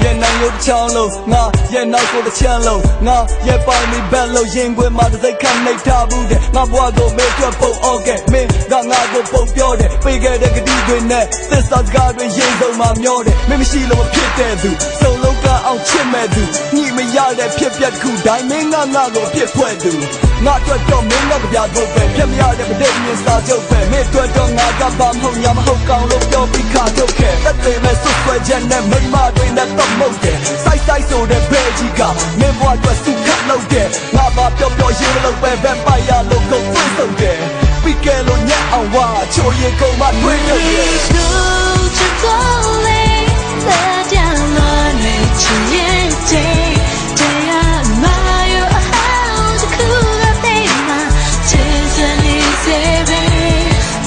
ရဲ့နိုင်လို့ချောင်းလုံးငါရဲ့နောက်ကိုတစ်ချမ်းလုံးငါရဲ့ပိုင်မီဘက်လို့ရင်ခွင်မှာတစ်စိတ်ခန့်နှိပ်ထားဘူးတဲ့ငါဘွားကိုမေ့ထွက်ပုံအော့ကဲမင်းကငါကိုပုံပြောတယ်ပေးခဲ့တဲ့ကတိတွေနဲ့သစ္စာစကားတွေရင်ဆုံးမှာမျောတယ်မင်းမရှိလို့မဖြစ်တဲ့သူစုံလုံးကအောင်ချစ်မဲ့သူညှိမရတဲ့ဖြစ်ပျက်တစ်ခုတိုင်းမင်းငါကိုဖြစ်ဖွဲ့သူငါအတွက်တော့မင်းကကြပြတော့ပဲပြတ်မရတဲ့ပဋိညာဉ်စာချုပ်ပဲမင်းအတွက်တော့ငါကဘာမဟုတ်ညာမဟုတ်ကောင်းလို့ပြောပြီးခါထုတ်ခဲ့သက်သေမဲ့ဆွဆွဲချက်နဲ့မိမတွေနဲ့တော့မဟုတ်တယ်စိုက်ဆိုတဲ့ဘဲကြီးကမင်းဘွားအတွက်စုခတ်လုပ်တယ်ငါဘာပြောရေးမလို့ပဲဘက်ပိုင်ရလို့ကုန်သွင်းဆုံးတယ်ပြီးကဲလို့ညအောင်ဝါချိုးရင်ကုန်မှတွင်းရုပ်တယ်ချစ်တော်လေးလက်ကြလို့နေချင်ရဲ့တရားမာရအောင်တခုကတဲ့မှာချစ်စနေစေပဲ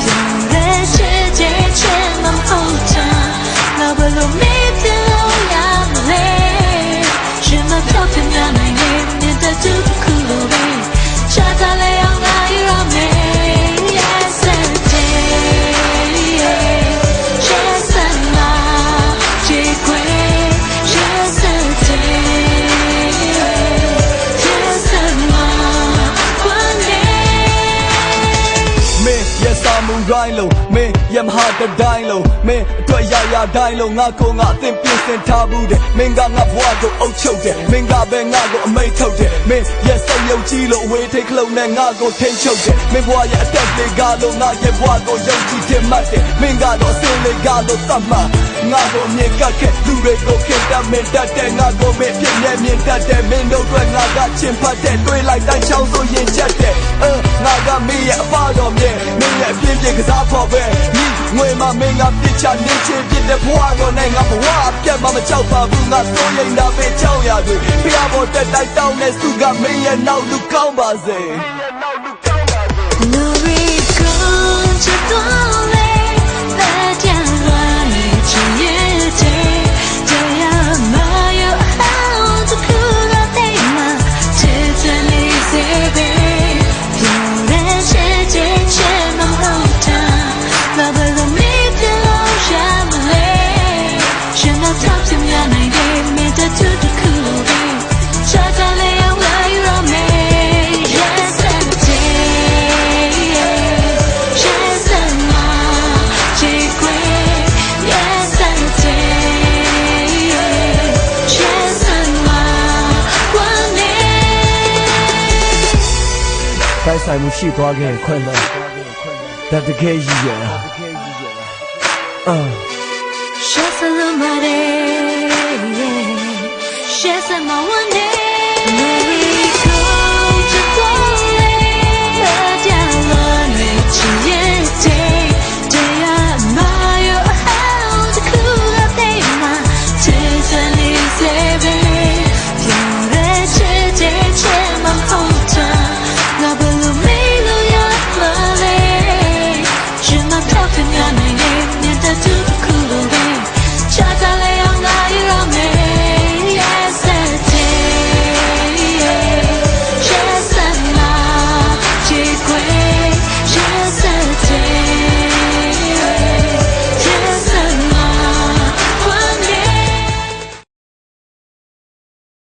ပြောရချစ်ချင်မဟုတ်ချာငါဘလို့မေးတယ်လို့ရမလဲရှင်မပြောပြနိုင်နေတဲ့သူကလို့ပဲချာတလေအောင်ငါရမယ်တိုင်းလုံးမင်းရမဟာတိုင်းလုံးမင်းအတွက်ရတိုင်းလုံးငါကိုငါအသင်ပြင်ဆင်ထားဘူးတဲ့မင်းကငါဘွားကိုအုပ်ချုပ်တယ်မင်းကပဲငါကိုအမိတ်ထုတ်တယ်မင်းရဲ့စိတ်ယုံကြည်လို့အဝေးထိတ်ခလုံးနဲ့ငါကိုထိန်းချုပ်တယ်မင်းဘွားရဲ့အသက်လေးကလို့ငါရဲ့ဘွားကိုယုံကြည်တယ်မှတ်တယ်မင်းကတော့အစင်းလေးကလို့သတ်မှတ်ငါကိုမြင်ကခဲ့လူတွေကိုခင်တမင်းတတ်တယ်ငါကိုမင်းဖြစ်နေမြင်တတ်တယ်မင်းတို့ကငါကချင်ဖတ်တယ်တွေးလိုက်တိုင်းချောင်းဆိုရင်ချက်တယ်ငါကမင်းရဲ့အဖတော်မြဲမင်းရဲ့အပြင်းပြကစားဖို့ပဲဒီငွေမှာမင်းကပြစ်ချနေချင်ပြတဲ့ဘွားကိုနဲ့ငါဘဝအပြတ်မှမကြောက်ပါဘူးငါစိုးရိမ်တာပဲကြောက်ရတွေဖျားဖို့တက်တိုက်တောင်းနေစုကမင်းရဲ့နောက်လူကောင်းပါစေလူရီကိုချစ်တော်လေးလက်ကြမ်းလွှမ်းနေချင်ရဲ့တရားမာရအောင်တခုတော့တိတ်မှချစ်ချင်နေစေပဲပြောရချစ်ချင်မဟုတ်တာငါဘယ်လိုမေးတယ်လို့ရမလဲရှင်တော့ပြောပြမနိုင်တဲ့မင်းတို့တခုလို့ပဲချာချာလေးအောင်လာရမယ် Yes and Yes and Ma Chikwe Yes and Yes and Ma One day တိုက်ဆိုင်မှုရှိသွားခဲ့ခွင့်လို့that the gay yeah she's a lumare she's a one day